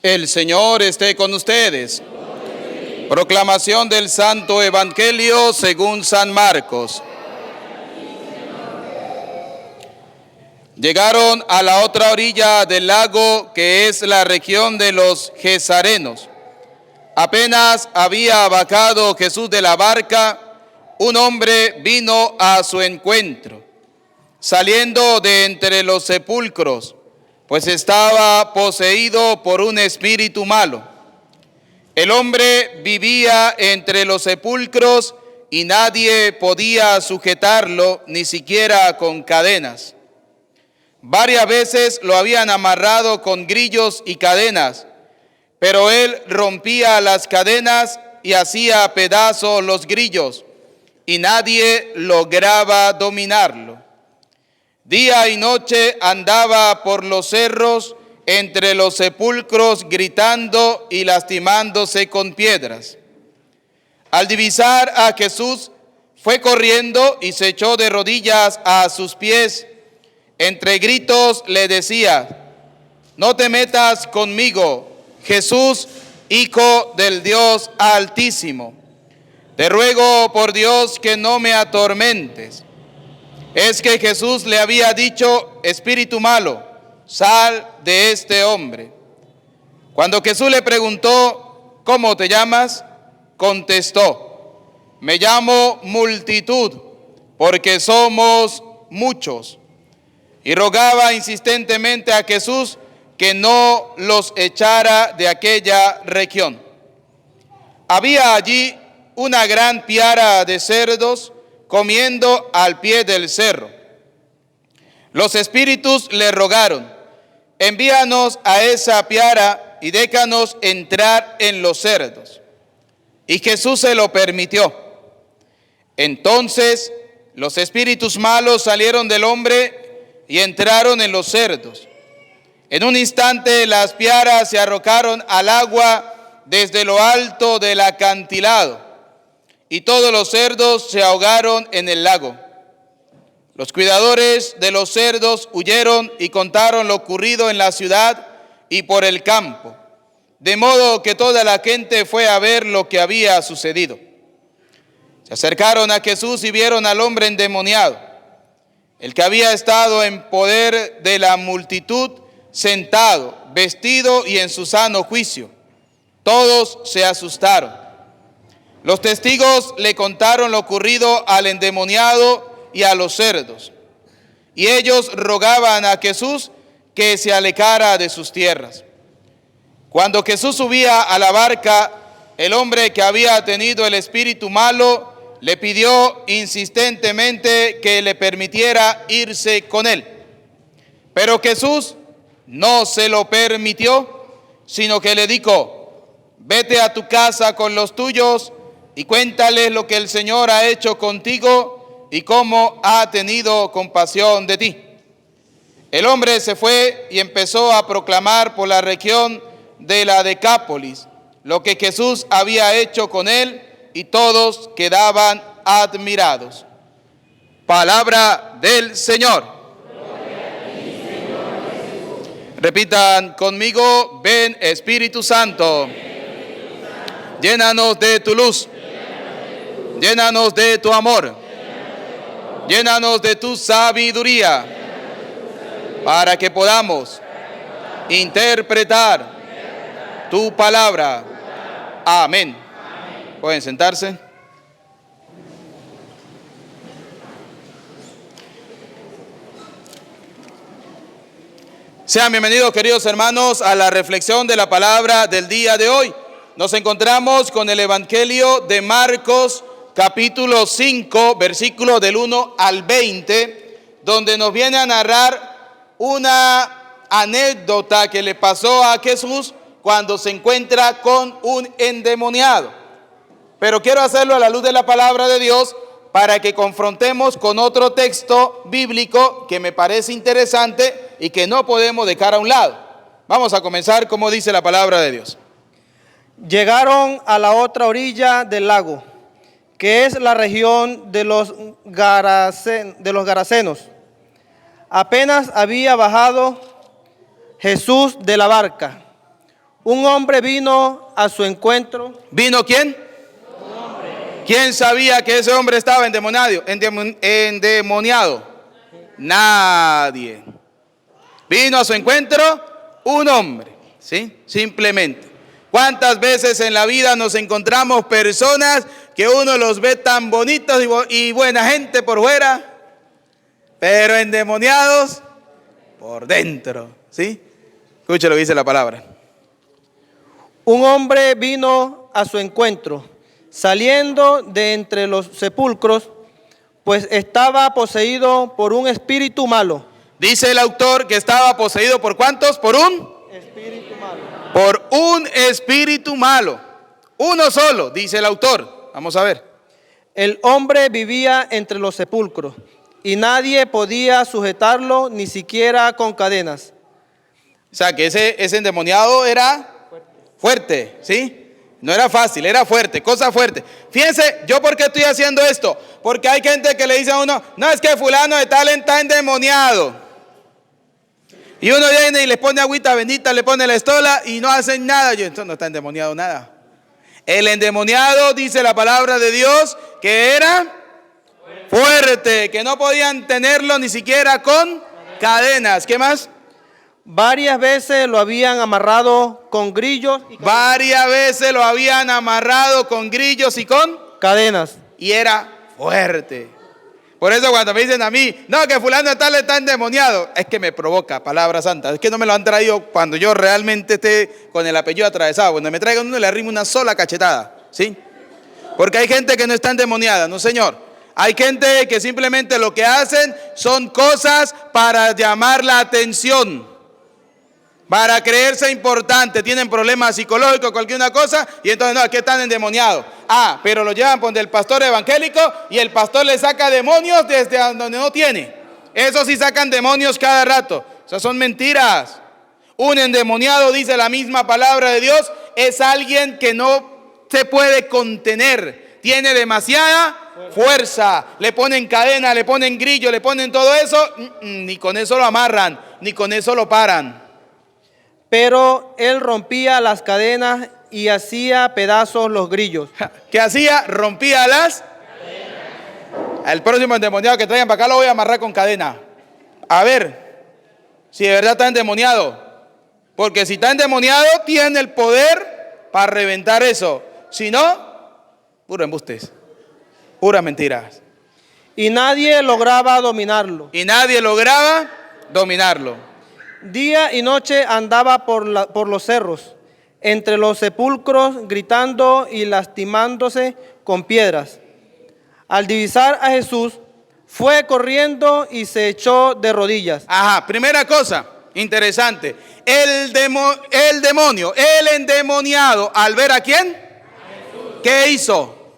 El Señor esté con ustedes. Proclamación del Santo Evangelio según San Marcos. Llegaron a la otra orilla del lago, que es la región de los Gesarenos. Apenas había bajado Jesús de la barca, un hombre vino a su encuentro, saliendo de entre los sepulcros, pues estaba poseído por un espíritu malo. El hombre vivía entre los sepulcros y nadie podía sujetarlo, ni siquiera con cadenas. Varias veces lo habían amarrado con grillos y cadenas, pero él rompía las cadenas y hacía pedazos los grillos, y nadie lograba dominarlo. Día y noche andaba por los cerros entre los sepulcros, gritando y lastimándose con piedras. Al divisar a Jesús, fue corriendo y se echó de rodillas a sus pies. Entre gritos le decía: «No te metas conmigo, Jesús, Hijo del Dios Altísimo. Te ruego por Dios que no me atormentes». Es que Jesús le había dicho: «Espíritu malo, sal de este hombre». Cuando Jesús le preguntó: «¿Cómo te llamas?», contestó: «Me llamo Multitud, porque somos muchos». Y rogaba insistentemente a Jesús que no los echara de aquella región. Había allí una gran piara de cerdos comiendo al pie del cerro. Los espíritus le rogaron: «Envíanos a esa piara y déjanos entrar en los cerdos». Y Jesús se lo permitió. Entonces los espíritus malos salieron del hombre y entraron en los cerdos. En un instante las piaras se arrojaron al agua desde lo alto del acantilado, y todos los cerdos se ahogaron en el lago. Los cuidadores de los cerdos huyeron y contaron lo ocurrido en la ciudad y por el campo, de modo que toda la gente fue a ver lo que había sucedido. Se acercaron a Jesús y vieron al hombre endemoniado, el que había estado en poder de la multitud, sentado, vestido y en su sano juicio. Todos se asustaron. Los testigos le contaron lo ocurrido al endemoniado y a los cerdos, y ellos rogaban a Jesús que se alejara de sus tierras. Cuando Jesús subía a la barca, el hombre que había tenido el espíritu malo le pidió insistentemente que le permitiera irse con él. Pero Jesús no se lo permitió, sino que le dijo: «Vete a tu casa con los tuyos y cuéntales lo que el Señor ha hecho contigo y cómo ha tenido compasión de ti». El hombre se fue y empezó a proclamar por la región de la Decápolis lo que Jesús había hecho con él, y todos quedaban admirados. Palabra del Señor. Repitan conmigo: «Ven, Espíritu Santo, llénanos de tu luz, llénanos de tu amor, llénanos de tu sabiduría, para que podamos interpretar tu palabra». Amén. Pueden sentarse. Sean bienvenidos, queridos hermanos, a la reflexión de la palabra del día de hoy. Nos encontramos con el Evangelio de Marcos, capítulo 5, versículos del 1 al 20, donde nos viene a narrar una anécdota que le pasó a Jesús cuando se encuentra con un endemoniado. Pero quiero hacerlo a la luz de la palabra de Dios para que confrontemos con otro texto bíblico que me parece interesante y que no podemos dejar a un lado. Vamos a comenzar como dice la palabra de Dios. Llegaron a la otra orilla del lago, que es la región de los Garasenos. Apenas había bajado Jesús de la barca, Un hombre vino a su encuentro. ¿Vino quién? ¿Quién sabía que ese hombre estaba endemoniado? Endemoniado. Nadie. Vino a su encuentro un hombre, ¿sí? Simplemente. ¿Cuántas veces en la vida nos encontramos personas que uno los ve tan bonitos y buena gente por fuera, pero endemoniados por dentro, ¿sí? Escuche lo que dice la palabra. Un hombre vino a su encuentro, saliendo de entre los sepulcros, pues estaba poseído por un espíritu malo. Dice el autor que estaba poseído por ¿cuántos? Por un Espíritu malo. por un espíritu malo. Uno solo, dice el autor. Vamos a ver. El hombre vivía entre los sepulcros y nadie podía sujetarlo ni siquiera con cadenas. O sea, que ese endemoniado era fuerte, ¿sí? No era fácil, era fuerte, cosa fuerte. Fíjense, ¿yo por qué estoy haciendo esto? Porque hay gente que le dice a uno, no, es que fulano de tal está endemoniado. Y uno viene y le pone agüita bendita, le pone la estola y no hacen nada. Yo, entonces no está endemoniado nada. El endemoniado, dice la palabra de Dios, que era fuerte, que no podían tenerlo ni siquiera con cadenas. ¿Qué más? Varias veces lo habían amarrado con grillos y Varias veces lo habían amarrado con grillos y con... cadenas. Y era fuerte. Por eso cuando me dicen a mí, no, que fulano de tal está endemoniado, es que me provoca, palabra santa. Es que no me lo han traído cuando yo realmente esté con el apellido atravesado. Cuando me traigan uno le arrimo una sola cachetada, ¿sí? Porque hay gente que no está endemoniada, no señor. Hay gente que simplemente lo que hacen son cosas para llamar la atención, para creerse importante, tienen problemas psicológicos, cualquier una cosa, y entonces no, aquí están endemoniados. Ah, pero lo llevan donde el pastor evangélico y el pastor le saca demonios desde donde no tiene. Eso sí sacan demonios cada rato. Esas son mentiras. Un endemoniado, dice la misma palabra de Dios, es alguien que no se puede contener. Tiene demasiada fuerza. Le ponen cadena, le ponen grillo, le ponen todo eso. Ni con eso lo amarran, ni con eso lo paran. Pero él rompía las cadenas y hacía pedazos los grillos. ¿Qué hacía? Rompía las cadenas. El próximo endemoniado que traigan para acá lo voy a amarrar con cadena. A ver si de verdad está endemoniado. Porque si está endemoniado, tiene el poder para reventar eso. Si no, puro embustes, puras mentiras. Y nadie lograba dominarlo. Y nadie lograba dominarlo. Día y noche andaba por los cerros, entre los sepulcros, gritando y lastimándose con piedras. Al divisar a Jesús, fue corriendo y se echó de rodillas. Ajá, primera cosa interesante. El demonio, el endemoniado, al ver a quién, ¿qué hizo?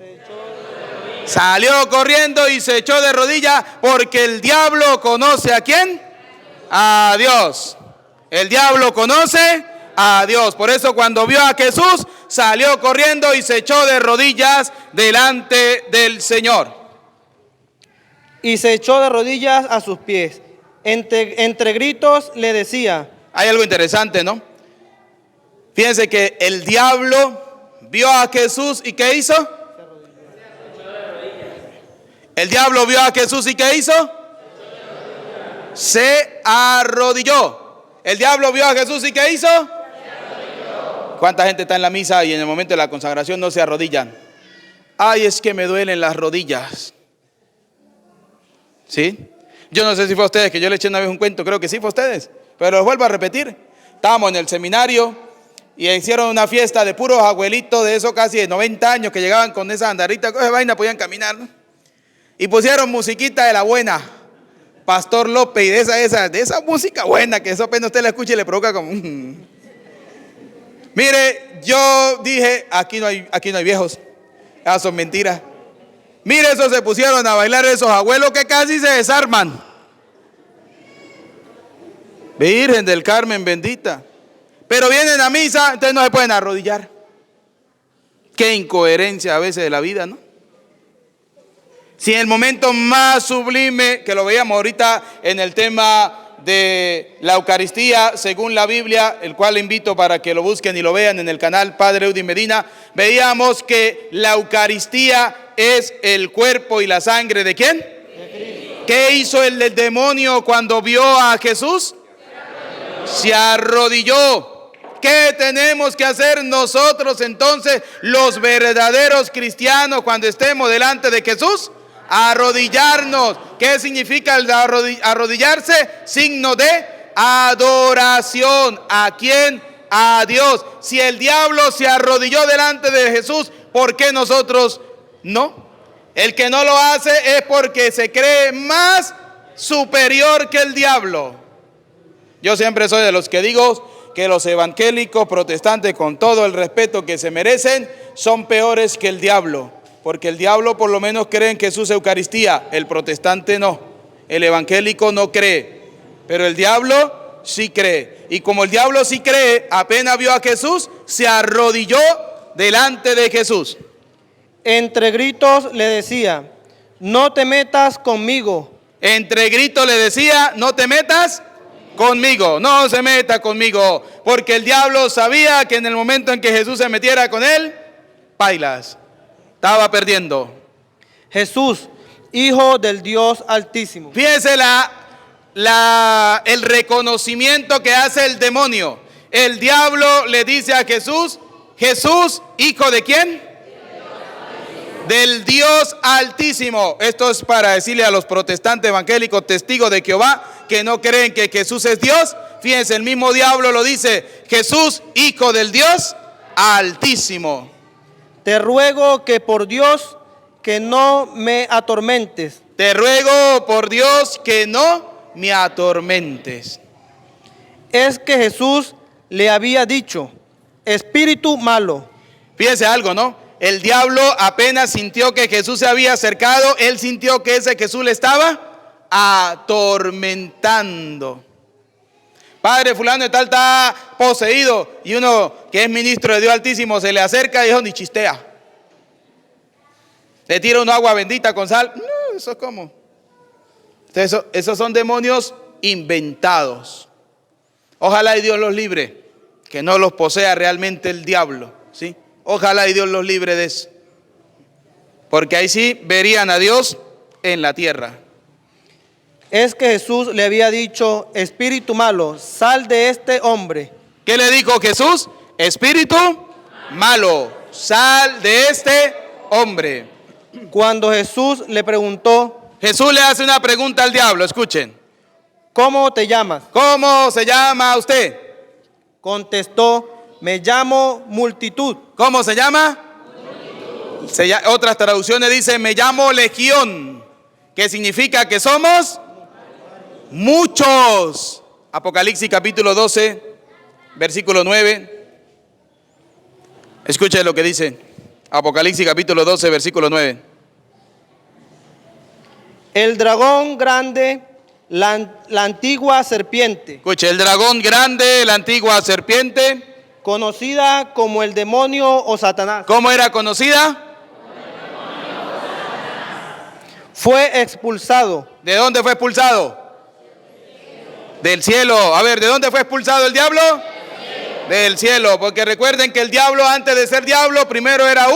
Salió corriendo y se echó de rodillas porque el diablo conoce a quién. A Dios. El diablo conoce a Dios. Por eso cuando vio a Jesús, salió corriendo y se echó de rodillas delante del Señor. Y se echó de rodillas a sus pies. Entre gritos le decía. Hay algo interesante, ¿no? Fíjense que el diablo vio a Jesús y ¿qué hizo? El diablo vio a Jesús y ¿qué hizo? Se arrodilló. El diablo vio a Jesús y ¿qué hizo? ¿Cuánta gente está en la misa y en el momento de la consagración no se arrodillan? Ay, es que me duelen las rodillas. ¿Sí? Yo no sé si fue a ustedes, que yo le eché una vez un cuento, creo que sí fue a ustedes, pero los vuelvo a repetir. Estábamos en el seminario y hicieron una fiesta de puros abuelitos de esos casi de 90 años que llegaban con esa andarrita, con esa vaina, podían caminar, ¿no? Y pusieron musiquita de la buena. Pastor López y de esa música buena que eso apenas usted la escucha y le provoca como Mire, yo dije, aquí no hay viejos. Esas son mentiras. Mire, esos se pusieron a bailar esos abuelos que casi se desarman. Virgen del Carmen bendita. Pero vienen a misa, entonces no se pueden arrodillar. Qué incoherencia a veces de la vida, ¿no? Si en el momento más sublime, que lo veíamos ahorita en el tema de la Eucaristía según la Biblia, el cual le invito para que lo busquen y lo vean en el canal Padre Eudy Medina, veíamos que la Eucaristía es el cuerpo y la sangre ¿de quién? ¿Qué hizo el demonio cuando vio a Jesús? Se arrodilló. ¿Qué tenemos que hacer nosotros entonces, los verdaderos cristianos, cuando estemos delante de Jesús? Arrodillarnos. ¿Qué significa el arrodillarse? Signo de adoración. ¿A quién? A Dios. Si el diablo se arrodilló delante de Jesús, ¿por qué nosotros no? El que no lo hace es porque se cree más superior que el diablo. Yo siempre soy de los que digo que los evangélicos protestantes, con todo el respeto que se merecen, son peores que el diablo. Porque el diablo por lo menos cree en Jesús Eucaristía, el protestante no, el evangélico no cree, pero el diablo sí cree. Y como el diablo sí cree, apenas vio a Jesús, se arrodilló delante de Jesús. Entre gritos le decía, no te metas conmigo. Entre gritos le decía, no te metas conmigo, no se meta conmigo, porque el diablo sabía que en el momento en que Jesús se metiera con él, pailas, estaba perdiendo. Jesús, Hijo del Dios Altísimo. Fíjese el reconocimiento que hace el demonio. El diablo le dice a Jesús, Jesús, ¿hijo de quién? Del Dios Altísimo. Esto es para decirle a los protestantes evangélicos, testigos de Jehová, que no creen que Jesús es Dios. Fíjense, el mismo diablo lo dice, Jesús, hijo del Dios Altísimo. Te ruego que por Dios que no me atormentes. Te ruego por Dios que no me atormentes. Es que Jesús le había dicho, espíritu malo. Fíjense algo, ¿no? El diablo apenas sintió que Jesús se había acercado, él sintió que ese Jesús le estaba atormentando. Padre, fulano de tal está poseído, y uno que es ministro de Dios Altísimo se le acerca y dijo, ni chistea. Le tira una agua bendita con sal. No, eso es como. Esos son demonios inventados. Ojalá y Dios los libre, que no los posea realmente el diablo, ¿sí? Ojalá y Dios los libre de eso, porque ahí sí verían a Dios en la tierra. Es que Jesús le había dicho, espíritu malo, sal de este hombre. ¿Qué le dijo Jesús? Espíritu malo, sal de este hombre. Cuando Jesús le preguntó, Jesús le hace una pregunta al diablo, escuchen. ¿Cómo te llamas? ¿Cómo se llama usted? Contestó, me llamo multitud. ¿Cómo se llama? Otras traducciones dicen, me llamo legión, que significa que somos muchos. Apocalipsis capítulo 12, versículo 9. Escuche lo que dice. Apocalipsis capítulo 12, versículo 9. El dragón grande, la antigua serpiente. Escuche, el dragón grande, la antigua serpiente. Conocida como el demonio o Satanás. ¿Cómo era conocida? Fue expulsado. ¿De dónde fue expulsado? Del cielo. A ver, ¿de dónde fue expulsado el diablo? Del cielo. Porque recuerden que el diablo, antes de ser diablo, primero era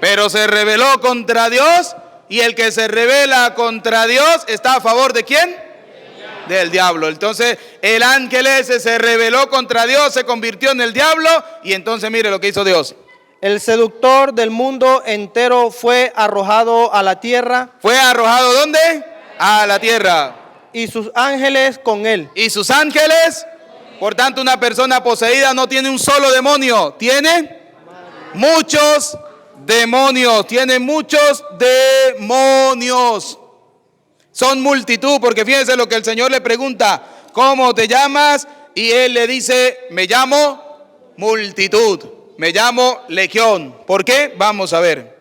pero se rebeló contra Dios, y el que se rebela contra Dios está a favor ¿de quién? Del diablo. Entonces el ángel ese se rebeló contra Dios, se convirtió en el diablo, y entonces mire lo que hizo Dios. El seductor del mundo entero fue arrojado a la tierra. ¿Fue arrojado dónde? A la tierra. Y sus ángeles con él. Y sus ángeles. Por tanto, una persona poseída no tiene un solo demonio, tiene muchos demonios, tiene muchos demonios. Son multitud, porque fíjense lo que el Señor le pregunta, ¿cómo te llamas? Y él le dice, me llamo multitud, me llamo legión. ¿Por qué? Vamos a ver.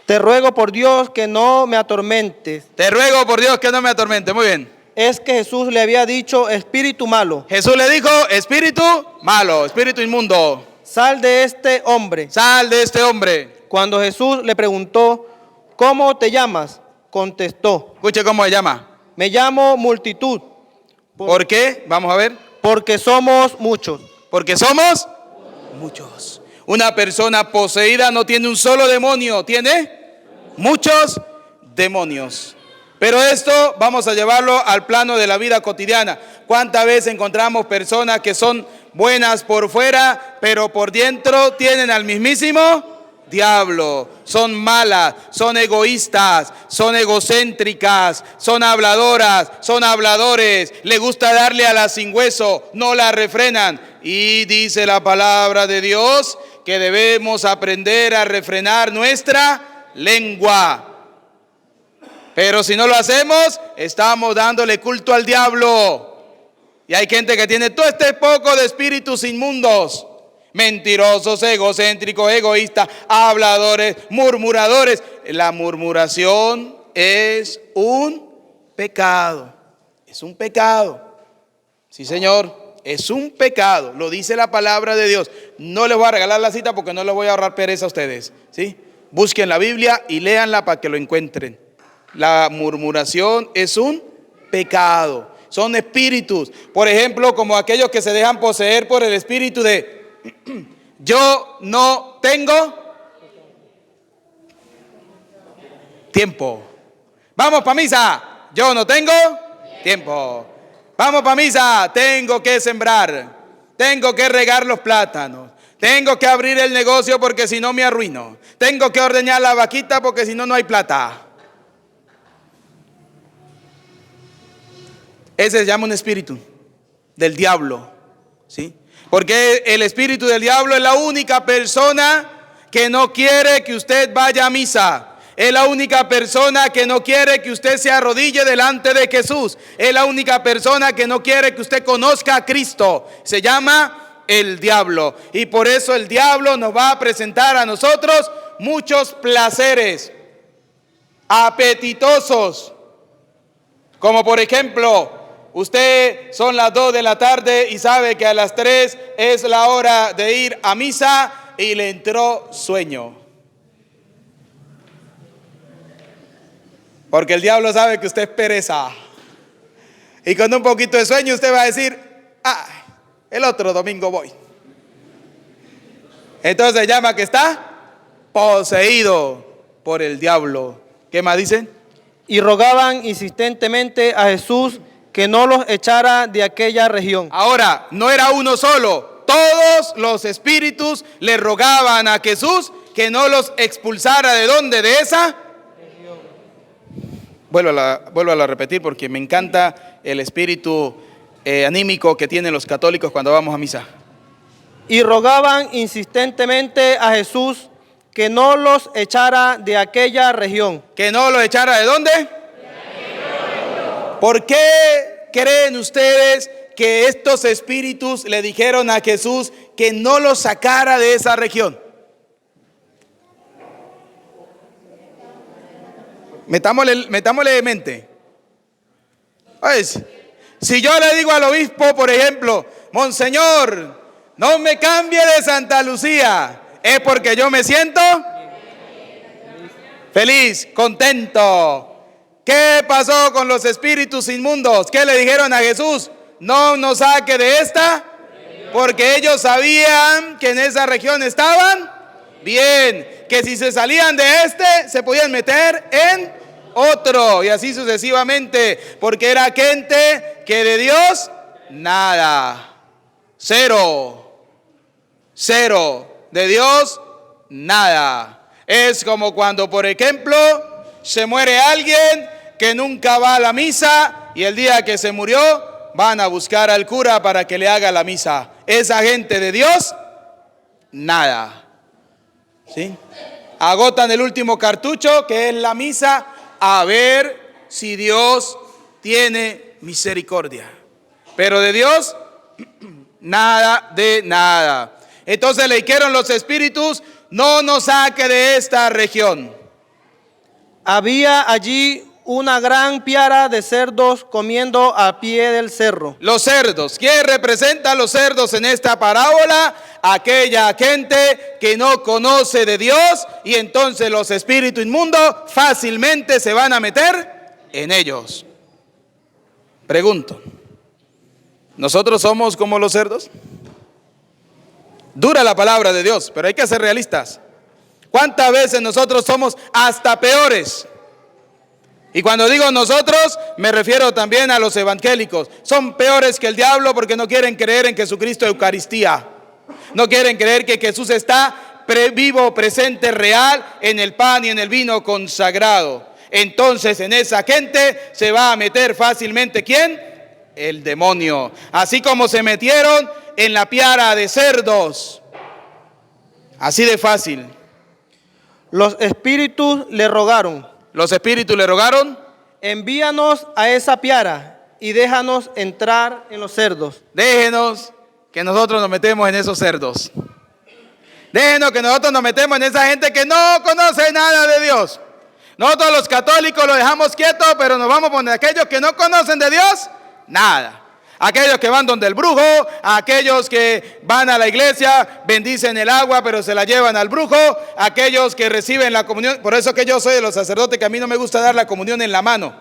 Te ruego por Dios que no me atormentes. Te ruego por Dios que no me atormente. Muy bien. Es que Jesús le había dicho espíritu malo. Jesús le dijo espíritu malo, espíritu inmundo. sal de este hombre. Sal de este hombre. Cuando Jesús le preguntó, ¿cómo te llamas?, contestó, Escuche cómo se llama. me llamo multitud, ¿Por qué? Vamos a ver. porque somos muchos. Porque somos muchos. Una persona poseída no tiene un solo demonio, tiene muchos demonios. Pero esto vamos a llevarlo al plano de la vida cotidiana. ¿Cuántas veces encontramos personas que son buenas por fuera, pero por dentro tienen al mismísimo diablo? Son malas, son egoístas, son egocéntricas, son habladoras, son habladores, le gusta darle a la sin hueso, no la refrenan. Y dice la palabra de Dios que debemos aprender a refrenar nuestra lengua. Pero si no lo hacemos, estamos dándole culto al diablo. Y hay gente que tiene todo este poco de espíritus inmundos. Mentirosos, egocéntricos, egoístas, habladores, murmuradores. La murmuración es un pecado. Es un pecado. Sí, Señor, es un pecado. Lo dice la palabra de Dios. No les voy a regalar la cita porque no les voy a ahorrar pereza a ustedes. ¿Sí? Busquen la Biblia y léanla para que lo encuentren. La murmuración es un pecado. Son espíritus. Por ejemplo, como aquellos que se dejan poseer por el espíritu de yo no tengo tiempo. Vamos para misa. Yo no tengo tiempo. Vamos para misa. Tengo que sembrar. Tengo que regar los plátanos. Tengo que abrir el negocio porque si no me arruino. Tengo que ordeñar la vaquita porque si no, no hay plata. Ese se llama un espíritu del diablo, ¿sí? Porque el espíritu del diablo es la única persona que no quiere que usted vaya a misa. Es la única persona que no quiere que usted se arrodille delante de Jesús. Es la única persona que no quiere que usted conozca a Cristo. Se llama el diablo. Y por eso el diablo nos va a presentar a nosotros muchos placeres apetitosos. Como por ejemplo, usted son las 2 de la tarde y sabe que a las 3 es la hora de ir a misa y le entró sueño. Porque el diablo sabe que usted es pereza. Y con un poquito de sueño usted va a decir, el otro domingo voy. Entonces llama que está poseído por el diablo. ¿Qué más dicen? Y rogaban insistentemente a Jesús que no los echara de aquella región. Ahora, no era uno solo. Todos los espíritus le rogaban a Jesús que no los expulsara. ¿De dónde? De esa región. Vuelvo a repetir porque me encanta el espíritu anímico que tienen los católicos cuando vamos a misa. Y rogaban insistentemente a Jesús que no los echara de aquella región. ¿Que no los echara de dónde? ¿Por qué creen ustedes que estos espíritus le dijeron a Jesús que no los sacara de esa región? Metámosle de mente. Pues, si yo le digo al obispo, por ejemplo, Monseñor, no me cambie de Santa Lucía, es porque yo me siento feliz, contento. ¿Qué pasó con los espíritus inmundos? ¿Qué le dijeron a Jesús? No nos saque de esta, porque ellos sabían que en esa región estaban bien, que si se salían de se podían meter en otro, y así sucesivamente, porque era gente que de Dios nada, cero, de Dios nada. Es como cuando, por ejemplo, se muere alguien que nunca va a la misa y el día que se murió van a buscar al cura para que le haga la misa. Esa gente de Dios, nada. ¿Sí? Agotan el último cartucho, que es la misa, a ver si Dios tiene misericordia. Pero de Dios, nada de nada. Entonces le dijeron los espíritus, no nos saque de esta región. Había allí una gran piara de cerdos comiendo a pie del cerro. Los cerdos. ¿Quién representa a los cerdos en esta parábola? Aquella gente que no conoce de Dios, y entonces los espíritus inmundos fácilmente se van a meter en ellos. Pregunto, ¿nosotros somos como los cerdos? Dura la palabra de Dios, pero hay que ser realistas. ¿Cuántas veces nosotros somos hasta peores? Y cuando digo nosotros, me refiero también a los evangélicos. Son peores que el diablo porque no quieren creer en Jesucristo Eucaristía. No quieren creer que Jesús está vivo, presente, real en el pan y en el vino consagrado. Entonces en esa gente se va a meter fácilmente, ¿quién? El demonio. Así como se metieron en la piara de cerdos. Así de fácil. Los espíritus le rogaron: Los espíritus le rogaron: envíanos a esa piara y déjanos entrar en los cerdos. déjenos que nosotros nos metemos en esos cerdos. Déjenos que nosotros nos metemos en esa gente que no conoce nada de Dios. Nosotros los católicos lo dejamos quieto, pero nos vamos a poner aquellos que no conocen de Dios, nada. Aquellos que van donde el brujo, aquellos que van a la iglesia, bendicen el agua, pero se la llevan al brujo, aquellos que reciben la comunión. Por eso que yo soy de los sacerdotes que a mí no me gusta dar la comunión en la mano.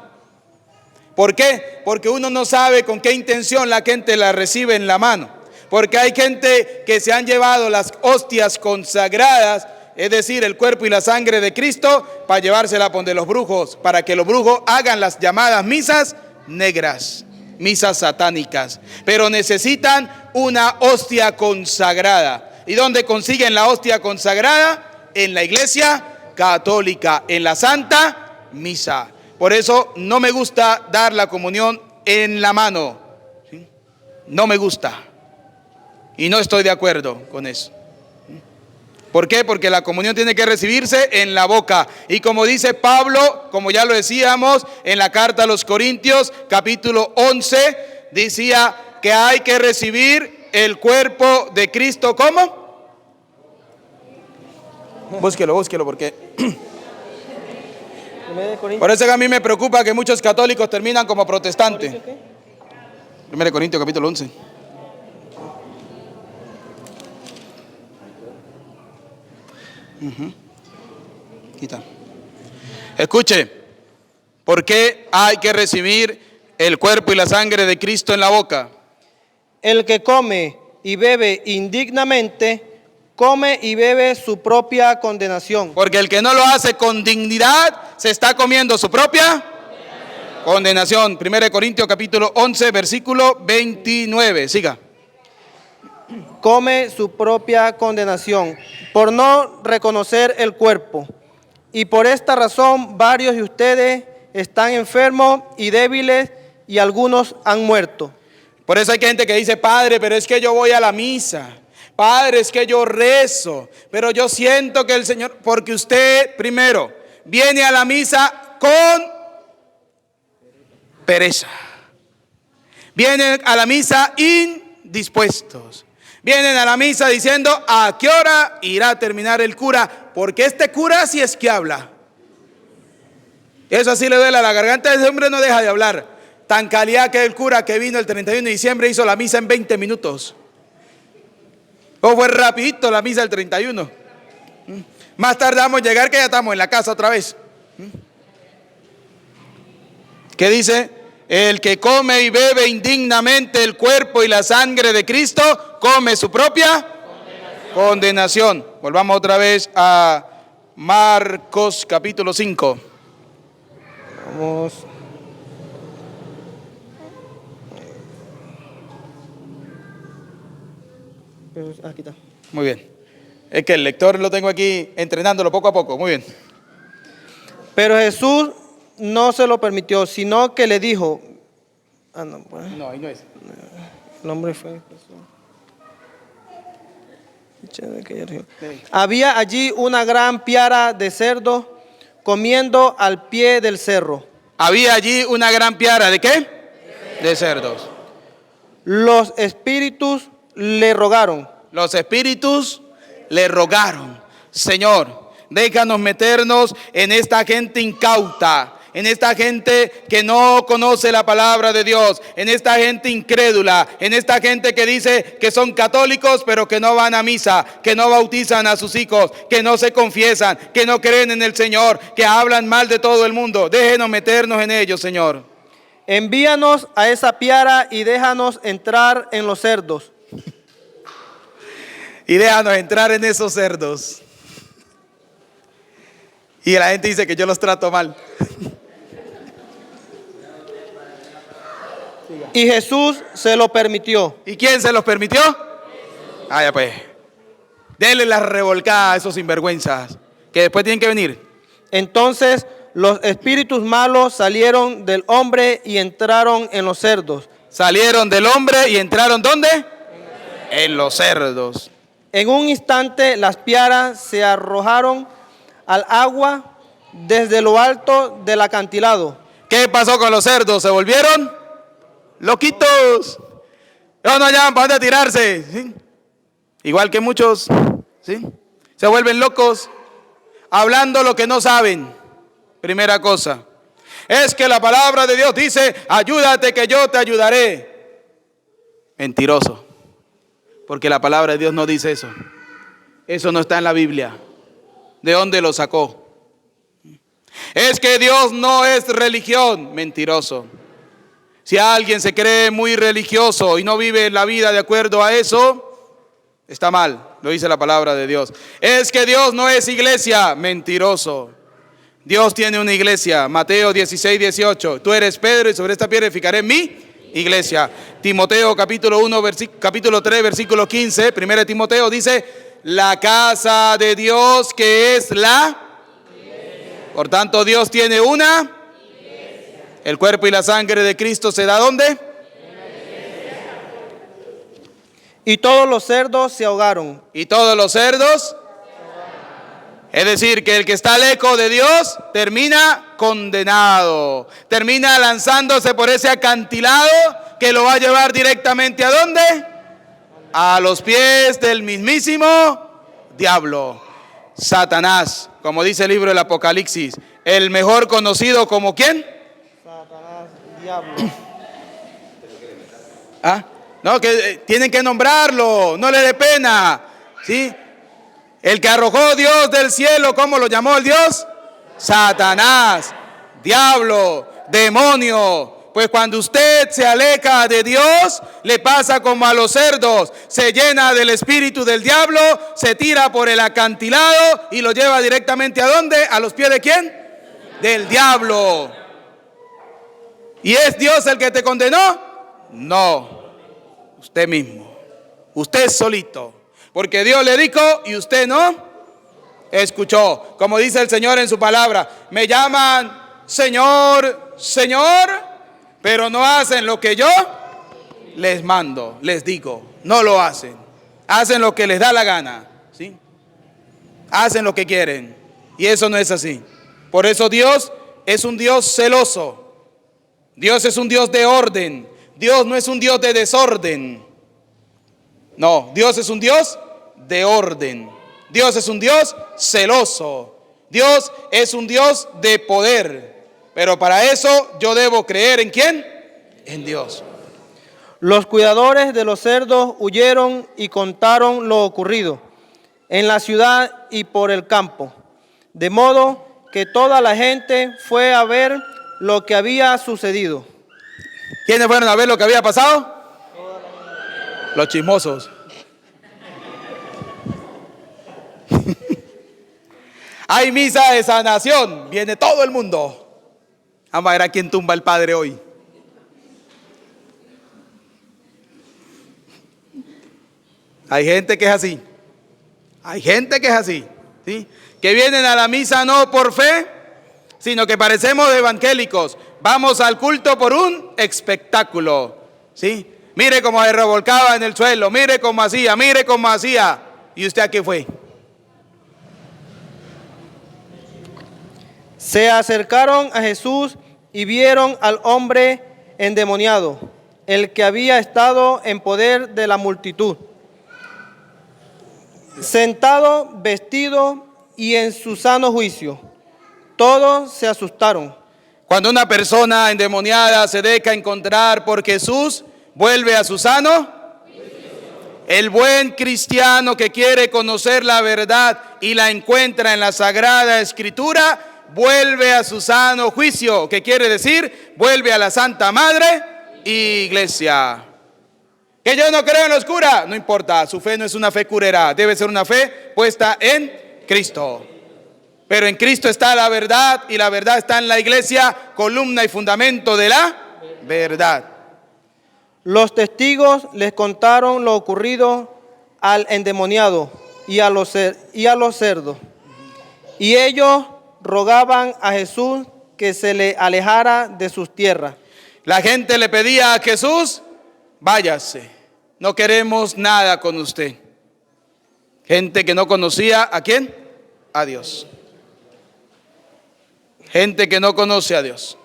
¿Por qué? Porque uno no sabe con qué intención la gente la recibe en la mano. Porque hay gente que se han llevado las hostias consagradas, es decir, el cuerpo y la sangre de Cristo, para llevársela a donde los brujos, para que los brujos hagan las llamadas misas negras, misas satánicas. Pero necesitan una hostia consagrada. ¿Y dónde consiguen la hostia consagrada? En la iglesia católica, en la Santa Misa. Por eso no me gusta dar la comunión en la mano. ¿Sí? No me gusta. Y no estoy de acuerdo con eso. ¿Por qué? Porque la comunión tiene que recibirse en la boca. Y como dice Pablo, como ya lo decíamos en la carta a los Corintios, capítulo 11, decía que hay que recibir el cuerpo de Cristo. ¿Cómo? Búsquelo, porque... Por eso que a mí me preocupa que muchos católicos terminan como protestantes. 1 Corintios, capítulo 11. Quita. Escuche, ¿por qué hay que recibir el cuerpo y la sangre de Cristo en la boca? El que come y bebe indignamente, come y bebe su propia condenación. Porque el que no lo hace con dignidad, se está comiendo su propia condenación. 1 Corintios capítulo 11, versículo 29. Siga. Come su propia condenación por no reconocer el cuerpo. Y por esta razón varios de ustedes están enfermos y débiles, y algunos han muerto. Por eso hay gente que dice: padre, pero es que yo voy a la misa. Padre, es que yo rezo, pero yo siento que el Señor... Porque usted, primero, viene a la misa con pereza. Vienen a la misa indispuestos. Vienen a la misa diciendo: ¿a qué hora irá a terminar el cura? Porque este cura sí es que habla. Eso así le duele a la garganta. Ese hombre no deja de hablar. Tan calidad que el cura que vino el 31 de diciembre hizo la misa en 20 minutos. O fue rapidito la misa del 31. Más tardamos en llegar que ya estamos en la casa otra vez. ¿Qué dice? El que come y bebe indignamente el cuerpo y la sangre de Cristo, come su propia condenación. Volvamos otra vez a Marcos capítulo 5. Vamos. Aquí está. Muy bien. Es que el lector lo tengo aquí entrenándolo poco a poco. Muy bien. Pero Jesús no se lo permitió, sino que le dijo... No, ahí no es. El hombre fue... Había allí una gran piara de cerdos comiendo al pie del cerro. Había allí una gran piara, ¿de qué? De cerdos. Los espíritus le rogaron. Los espíritus le rogaron: Señor, déjanos meternos en esta gente incauta, en esta gente que no conoce la palabra de Dios, en esta gente incrédula, en esta gente que dice que son católicos pero que no van a misa, que no bautizan a sus hijos, que no se confiesan, que no creen en el Señor, que hablan mal de todo el mundo. Déjenos meternos en ellos, Señor. Envíanos a esa piara y déjanos entrar en los cerdos. Y déjanos entrar en esos cerdos. Y la gente dice que yo los trato mal. Y Jesús se lo permitió. ¿Y quién se los permitió? Ah, ya pues. Denle la revolcada a esos sinvergüenzas, que después tienen que venir. Entonces los espíritus malos salieron del hombre y entraron en los cerdos. Salieron del hombre y entraron ¿dónde? En los cerdos. En un instante las piaras se arrojaron al agua desde lo alto del acantilado. ¿Qué pasó con los cerdos? ¿Se volvieron loquitos? No hallaban para dónde tirarse, ¿sí? Igual que muchos, ¿sí? Se vuelven locos hablando lo que no saben. Primera cosa, es que la palabra de Dios dice, ayúdate que yo te ayudaré. Mentiroso, porque la palabra de Dios no dice eso. Eso no está en la Biblia. ¿De dónde lo sacó? Es que Dios no es religión. Mentiroso. Si alguien se cree muy religioso y no vive la vida de acuerdo a eso, está mal, lo dice la palabra de Dios. Es que Dios no es iglesia. Mentiroso. Dios tiene una iglesia. Mateo 16, 18. Tú eres Pedro y sobre esta piedra edificaré mi iglesia. Timoteo capítulo 1, capítulo 3, versículo 15. Primera de Timoteo dice, la casa de Dios que es la... Por tanto, Dios tiene una... El cuerpo y la sangre de Cristo se da ¿dónde? Y todos los cerdos se ahogaron. Y todos los cerdos... Es decir, que el que está lejos de Dios termina condenado. Termina lanzándose por ese acantilado que lo va a llevar directamente ¿a dónde? A los pies del mismísimo diablo, Satanás, como dice el libro del Apocalipsis, el mejor conocido como ¿quién? Satanás, diablo. ¿Ah? No, que tienen que nombrarlo, no le dé pena, ¿sí? El que arrojó Dios del cielo, ¿cómo lo llamó el Dios? Satanás, diablo, demonio. Pues cuando usted se aleja de Dios, le pasa como a los cerdos, se llena del espíritu del diablo, se tira por el acantilado y lo lleva directamente ¿a dónde? ¿A los pies de quién? Del diablo. ¿Y es Dios el que te condenó? No, usted mismo, usted solito, porque Dios le dijo y usted no escuchó. Como dice el Señor en su palabra, me llaman Señor, Señor, pero no hacen lo que yo les mando, les digo, no lo hacen. Hacen lo que les da la gana, ¿sí? Hacen lo que quieren. Y eso no es así. Por eso Dios es un Dios celoso. Dios es un Dios de orden. Dios no es un Dios de desorden. No, Dios es un Dios de orden. Dios es un Dios celoso. Dios es un Dios de poder. Pero para eso yo debo creer ¿en quién? En Dios. Los cuidadores de los cerdos huyeron y contaron lo ocurrido en la ciudad y por el campo, de modo que toda la gente fue a ver lo que había sucedido. ¿Quiénes fueron a ver lo que había pasado? Los chismosos. Hay misa de sanación, viene todo el mundo. Vamos a ver a quién tumba el Padre hoy. Hay gente que es así. Hay gente que es así, ¿sí? Que vienen a la misa no por fe, sino que parecemos evangélicos. Vamos al culto por un espectáculo, ¿sí? Mire cómo se revolcaba en el suelo, mire cómo hacía, mire cómo hacía. ¿Y usted a qué fue? Se acercaron a Jesús y vieron al hombre endemoniado, el que había estado en poder de la multitud, sentado, vestido y en su sano juicio. Todos se asustaron, Cuando una persona endemoniada se deja encontrar por Jesús, vuelve a su sano. El buen cristiano que quiere conocer la verdad y la encuentra en la Sagrada Escritura, vuelve a su sano juicio, que quiere decir, vuelve a la Santa Madre Iglesia. Que yo no creo en los curas, no importa, su fe no es una fe curera, debe ser una fe puesta en Cristo. Pero en Cristo está la verdad y la verdad está en la Iglesia, columna y fundamento de la verdad. Los testigos les contaron lo ocurrido al endemoniado y a los cerdos. Y ellos rogaban a Jesús que se le alejara de sus tierras. La gente le pedía a Jesús, váyase, no queremos nada con usted. Gente que no conocía ¿a quién? A Dios. Gente que no conoce a Dios.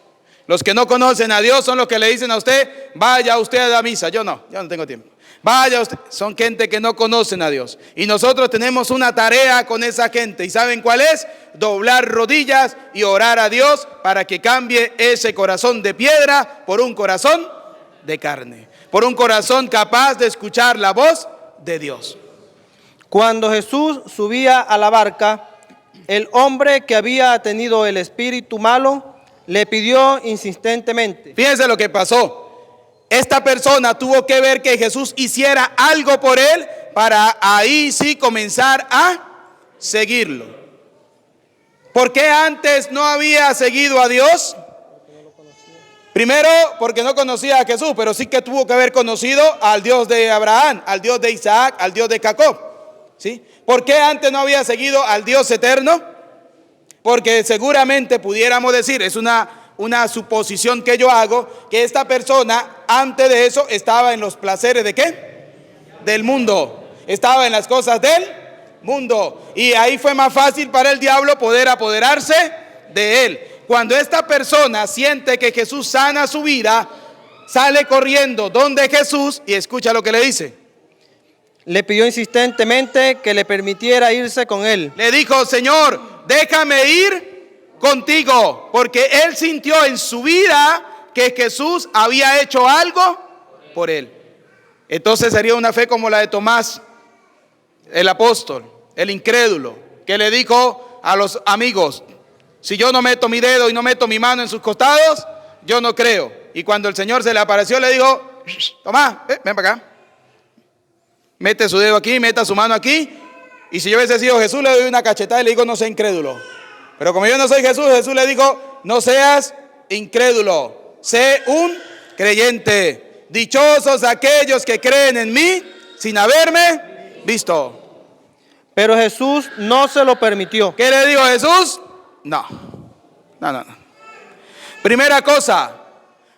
Los que no conocen a Dios son los que le dicen a usted, vaya usted a la misa. Yo no tengo tiempo. Vaya usted. Son gente que no conocen a Dios. Y nosotros tenemos una tarea con esa gente. ¿Y saben cuál es? Doblar rodillas y orar a Dios para que cambie ese corazón de piedra por un corazón de carne. Por un corazón capaz de escuchar la voz de Dios. Cuando Jesús subía a la barca, el hombre que había tenido el espíritu malo le pidió insistentemente. Fíjense lo que pasó. Esta persona tuvo que ver que Jesús hiciera algo por él para ahí sí comenzar a seguirlo. ¿Por qué antes no había seguido a Dios? Primero, porque no conocía a Jesús, pero sí que tuvo que haber conocido al Dios de Abraham, al Dios de Isaac, al Dios de Jacob. ¿Sí? ¿Por qué antes no había seguido al Dios eterno? Porque seguramente pudiéramos decir, es una suposición que yo hago, que esta persona antes de eso estaba en los placeres ¿de qué? Del mundo. Estaba en las cosas del mundo. Y ahí fue más fácil para el diablo poder apoderarse de él. Cuando esta persona siente que Jesús sana su vida, sale corriendo donde Jesús y escucha lo que le dice. Le pidió insistentemente que le permitiera irse con él. Le dijo, Señor, déjame ir contigo, porque él sintió en su vida que Jesús había hecho algo por él. Entonces sería una fe como la de Tomás, el apóstol, el incrédulo, que le dijo a los amigos, si yo no meto mi dedo y no meto mi mano en sus costados, yo no creo. Y cuando el Señor se le apareció, le dijo, Tomás, ven para acá. Mete su dedo aquí, meta su mano aquí. Y si yo hubiese sido Jesús, le doy una cachetada y le digo, no sea incrédulo. Pero como yo no soy Jesús, Jesús le dijo, no seas incrédulo, sé un creyente. Dichosos aquellos que creen en mí sin haberme visto. Pero Jesús no se lo permitió. ¿Qué le dijo Jesús? No. Primera cosa,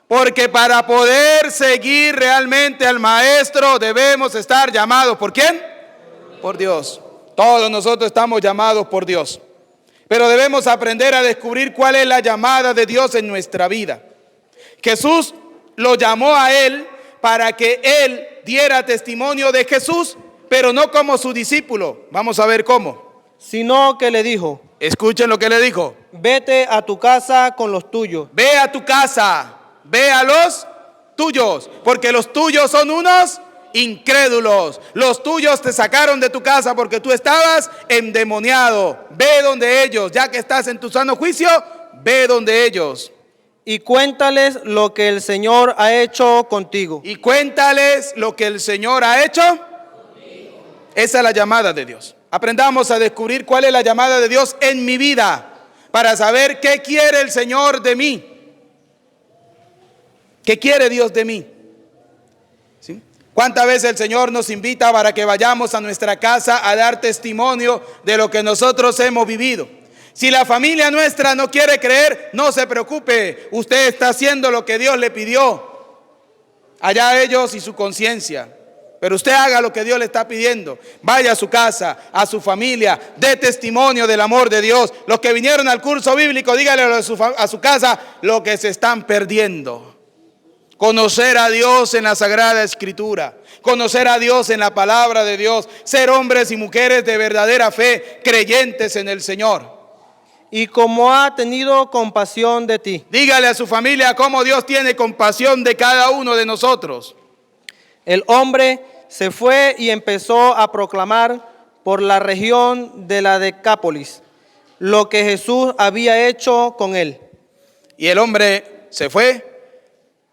porque para poder seguir realmente al Maestro debemos estar llamados. ¿Por quién? Por Dios. Todos nosotros estamos llamados por Dios. Pero debemos aprender a descubrir cuál es la llamada de Dios en nuestra vida. Jesús lo llamó a él para que él diera testimonio de Jesús, pero no como su discípulo. Vamos a ver cómo. Sino que le dijo, escuchen lo que le dijo. Vete a tu casa con los tuyos. Ve a tu casa, ve a los tuyos, porque los tuyos son unos incrédulos. Los tuyos te sacaron de tu casa porque tú estabas endemoniado. Ve donde ellos, ya que estás en tu sano juicio, ve donde ellos. Y cuéntales lo que el Señor ha hecho contigo. Y cuéntales lo que el Señor ha hecho. Esa es la llamada de Dios. Aprendamos a descubrir cuál es la llamada de Dios en mi vida, para saber qué quiere el Señor de mí. ¿Qué quiere Dios de mí? ¿Sí? ¿Cuántas veces el Señor nos invita para que vayamos a nuestra casa a dar testimonio de lo que nosotros hemos vivido? Si la familia nuestra no quiere creer, no se preocupe. Usted está haciendo lo que Dios le pidió. Allá ellos y su conciencia. Pero usted haga lo que Dios le está pidiendo. Vaya a su casa, a su familia, dé testimonio del amor de Dios. Los que vinieron al curso bíblico, díganle a su casa lo que se están perdiendo. Conocer a Dios en la Sagrada Escritura, conocer a Dios en la palabra de Dios, ser hombres y mujeres de verdadera fe, creyentes en el Señor. y cómo ha tenido compasión de ti. Dígale a su familia cómo Dios tiene compasión de cada uno de nosotros. El hombre se fue y empezó a proclamar por la región de la Decápolis lo que Jesús había hecho con él. Y el hombre se fue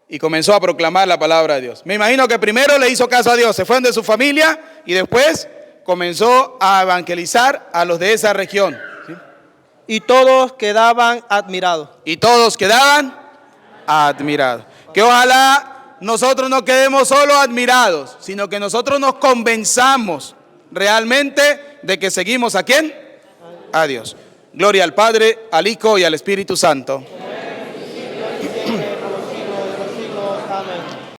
y comenzó a proclamar la palabra de Dios. Me imagino que primero le hizo caso a Dios, se fue de su familia y después comenzó a evangelizar a los de esa región. ¿Sí? Y todos quedaban admirados. Y todos quedaban admirados. Que ojalá nosotros no quedemos solo admirados, sino que nosotros nos convenzamos realmente de que seguimos ¿a quién? A Dios. Gloria al Padre, al Hijo y al Espíritu Santo.